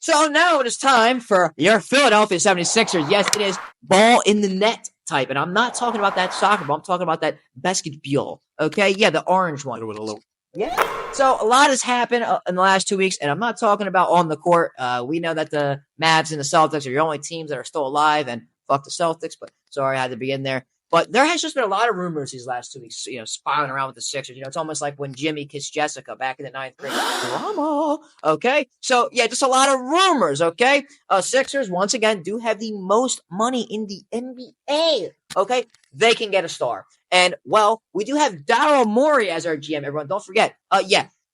So now it is time for your Philadelphia 76ers. Yes, it is ball in the net type. And I'm not talking about that soccer ball. I'm talking about that basketball. Okay? Yeah, the orange one. Yeah. So a lot has happened in the last 2 weeks, and I'm not talking about on the court. We know that the Mavs and the Celtics are your only teams that are still alive, and fuck the Celtics, but sorry I had to be in there. But there has just been a lot of rumors these last 2 weeks, spiraling around with the Sixers. It's almost like when Jimmy kissed Jessica back in the 9th grade. Drama. Okay? So, yeah, just a lot of rumors, okay? Sixers, once again, do have the most money in the NBA. Okay? They can get a star. And, well, we do have Daryl Morey as our GM, everyone. Don't forget.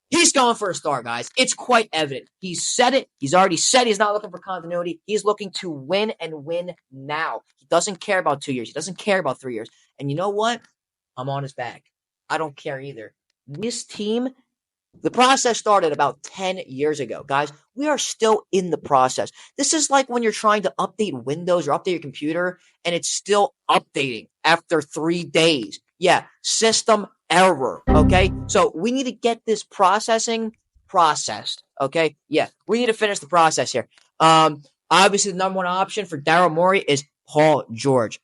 He's going for a star, guys. It's quite evident. He said it. He's already said he's not looking for continuity. He's looking to win and win now. He doesn't care about 2 years. He doesn't care about 3 years. And you know what? I'm on his back. I don't care either. This team, the process started about 10 years ago. Guys, we are still in the process. This is like when you're trying to update Windows or update your computer, and it's still updating after 3 days. Yeah, system error, okay? So we need to get this processed, okay? Yeah, we need to finish the process here. Obviously, the number one option for Daryl Morey is Paul George.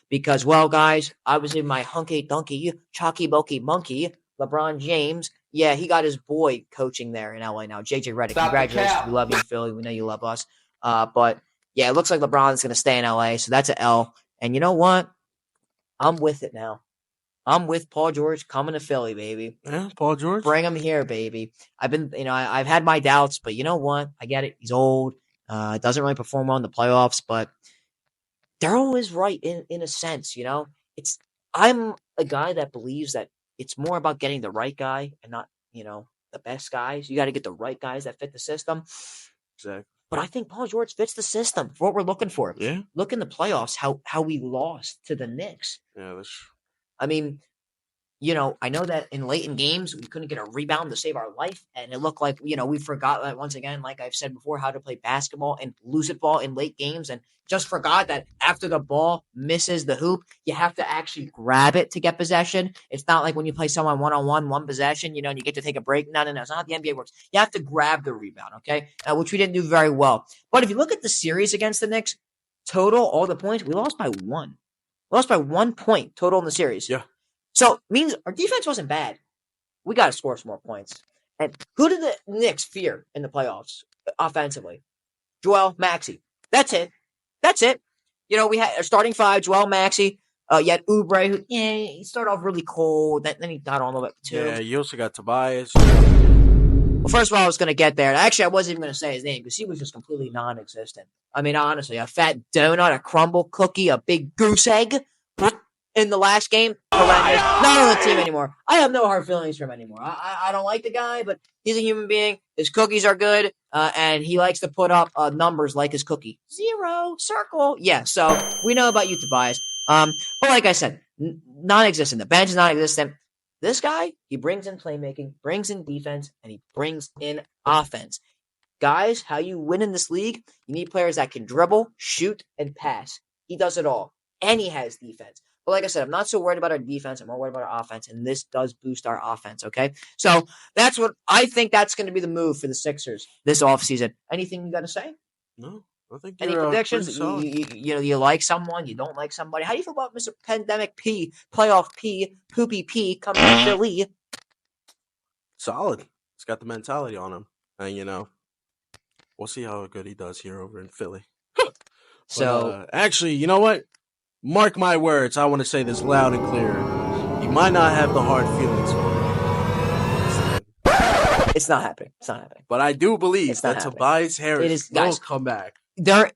Because, well, guys, obviously my hunky-dunky, chalky-bulky monkey, LeBron James, yeah, he got his boy coaching there in LA now. JJ Redick, congratulations. We love you in Philly. We know you love us. But, yeah, it looks like LeBron's going to stay in LA, so that's an L. And you know what? I'm with it now. I'm with Paul George coming to Philly, baby. Yeah, Paul George. Bring him here, baby. I've had my doubts, but you know what? I get it. He's old. Doesn't really perform well in the playoffs, but Daryl is right in a sense, I'm a guy that believes that it's more about getting the right guy and not, the best guys. You got to get the right guys that fit the system. Exactly. But I think Paul George fits the system for what we're looking for. Yeah. Look in the playoffs how we lost to the Knicks. Yeah, that's true. I mean, I know that in late games, we couldn't get a rebound to save our life. And it looked like, we forgot that once again, like I've said before, how to play basketball and lose it ball in late games. And just forgot that after the ball misses the hoop, you have to actually grab it to get possession. It's not like when you play someone one-on-one, one possession, and you get to take a break. No, it's not how the NBA works. You have to grab the rebound, okay? Which we didn't do very well. But if you look at the series against the Knicks, total, all the points, we lost by 1. We lost by 1 point total in the series. Yeah. So, means our defense wasn't bad. We got to score some more points. And who did the Knicks fear in the playoffs offensively? Joel Maxey. That's it. We had our starting five, Joel Maxey. You had Oubre, who, he started off really cold. Then he got on a little bit, too. Yeah, you also got Tobias. Well, first of all, I was going to get there. Actually, I wasn't even going to say his name because he was just completely non-existent. I mean, honestly, a fat donut, a crumble cookie, a big goose egg. In the last game, horrendous. Not on the team anymore. I have no hard feelings for him anymore. I don't like the guy, but he's a human being. His cookies are good, and he likes to put up numbers like his cookie. 0, circle. Yeah, so we know about you, Tobias. But like I said, non-existent. The bench is non-existent. This guy, he brings in playmaking, brings in defense, and he brings in offense. Guys, how you win in this league, you need players that can dribble, shoot, and pass. He does it all, and he has defense. But like I said, I'm not so worried about our defense. I'm more worried about our offense, and this does boost our offense, okay? So that's what I think that's going to be the move for the Sixers this offseason. Anything you got to say? No, I think any predictions? You like someone, you don't like somebody. How do you feel about Mr. Pandemic P, Playoff P, Poopy P coming to Philly? Solid. He's got the mentality on him. And, we'll see how good he does here over in Philly. So, actually, you know what? Mark my words, I want to say this loud and clear. He might not have the hard feelings for me. It's not happening. But I do believe that Tobias Harris will come back.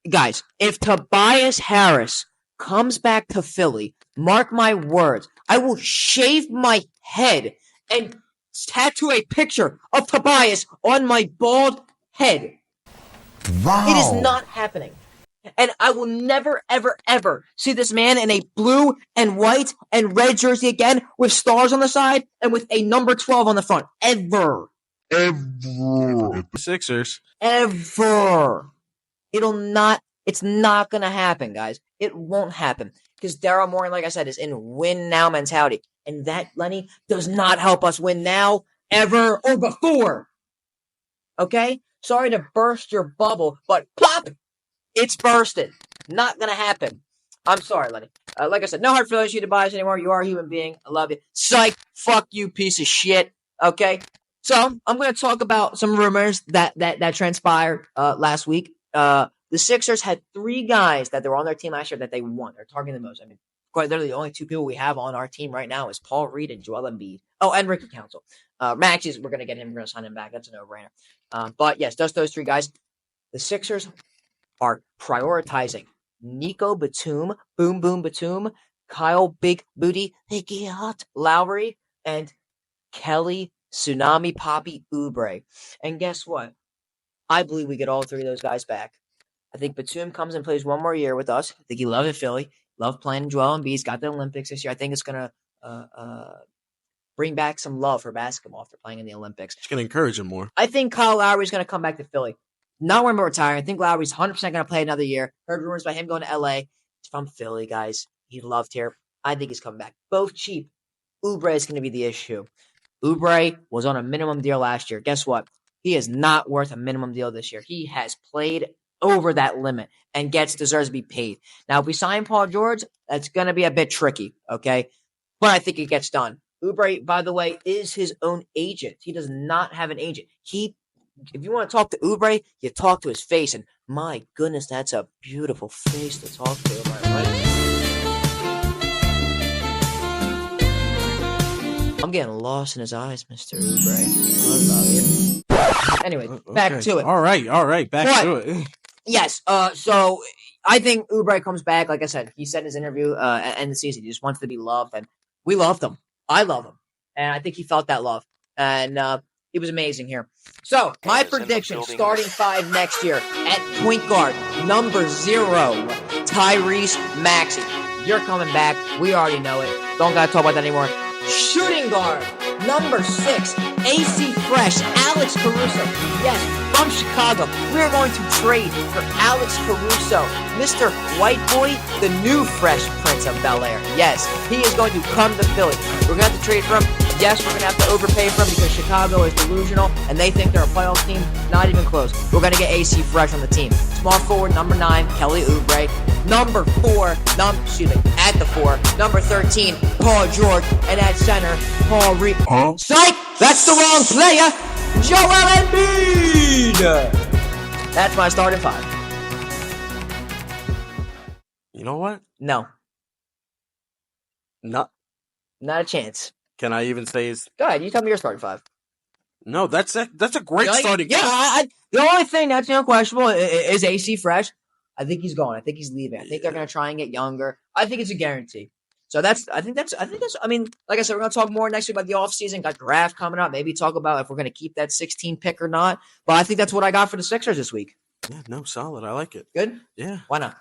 Guys, if Tobias Harris comes back to Philly, mark my words, I will shave my head and tattoo a picture of Tobias on my bald head. Wow. It is not happening. And I will never, ever, ever see this man in a blue and white and red jersey again with stars on the side and with a number 12 on the front. Ever. Sixers. Ever. It's not going to happen, guys. It won't happen. Because Daryl Morey, like I said, is in win now mentality. And that, Lenny, does not help us win now, ever, or before. Okay? Sorry to burst your bubble, but pop! It's bursted. Not going to happen. I'm sorry, Lenny. Like I said, no hard feelings for you to buy us anymore. You are a human being. I love you. Psych. Fuck you, piece of shit. Okay? So, I'm going to talk about some rumors that transpired last week. The Sixers had 3 guys that they were on their team last year that they won. They're targeting the most. I mean, quite literally, the only 2 people we have on our team right now is Paul Reed and Joel Embiid. Oh, and Ricky Council. Maxey's, we're going to get him. We're going to sign him back. That's a no-brainer. But, yes, just those 3 guys. The Sixers are prioritizing Nico Batum, Boom Boom Batum, Kyle Big Booty, Iggy Hot Lowry, and Kelly Tsunami Poppy Oubre. And guess what? I believe we get all 3 of those guys back. I think Batum comes and plays 1 more year with us. I think he loves it, Philly. Love playing in Joel Embiid. He's got the Olympics this year. I think it's going to bring back some love for basketball after playing in the Olympics. It's going to encourage him more. I think Kyle Lowry's going to come back to Philly. Not when we're retiring. I think Lowry's 100% going to play another year. Heard rumors about him going to LA. He's from Philly, guys. He loved here. I think he's coming back. Both cheap. Oubre is going to be the issue. Oubre was on a minimum deal last year. Guess what? He is not worth a minimum deal this year. He has played over that limit and deserves to be paid. Now, if we sign Paul George, that's going to be a bit tricky, okay? But I think it gets done. Oubre, by the way, is his own agent. He does not have an agent. If you want to talk to Oubre, you talk to his face, and my goodness, that's a beautiful face to talk to. Am I right? I'm getting lost in his eyes, Mr. Oubre. I love you. Anyway, back to it. All right, back to it. Yes, so I think Oubre comes back. Like I said, he said in his interview at the end of the season, he just wants to be loved, and we loved him. I love him, and I think he felt that love, and it was amazing here. So, my prediction, starting 5 next year at point guard, number 0, Tyrese Maxey. You're coming back. We already know it. Don't got to talk about that anymore. Shooting guard, number 6, AC Fresh, Alex Caruso. Yes, from Chicago. We're going to trade for Alex Caruso, Mr. White Boy, the new Fresh Prince of Bel-Air. Yes, he is going to come to Philly. We're going to have to trade for him. Yes, we're going to have to overpay for him because Chicago is delusional and they think they're a playoff team. Not even close. We're going to get AC Fresh on the team. Small forward, number 9, Kelly Oubre. Number 4, at the 4, number 13, Paul George. And at center, Paul Reed. Huh? Psych! That's the wrong player! Joel Embiid! That's my starting 5. You know what? No. Not a chance. Can I even say his... Go ahead, you tell me your starting 5. No, that's a great starting 5. Yeah, the only thing that's questionable is AC Fresh. I think he's going. I think he's leaving. I think they're going to try and get younger. I think it's a guarantee. So I mean, like I said, we're going to talk more next week about the offseason. Got draft coming up. Maybe talk about if we're going to keep that 16 pick or not. But I think that's what I got for the Sixers this week. Yeah, no, solid. I like it. Good? Yeah. Why not?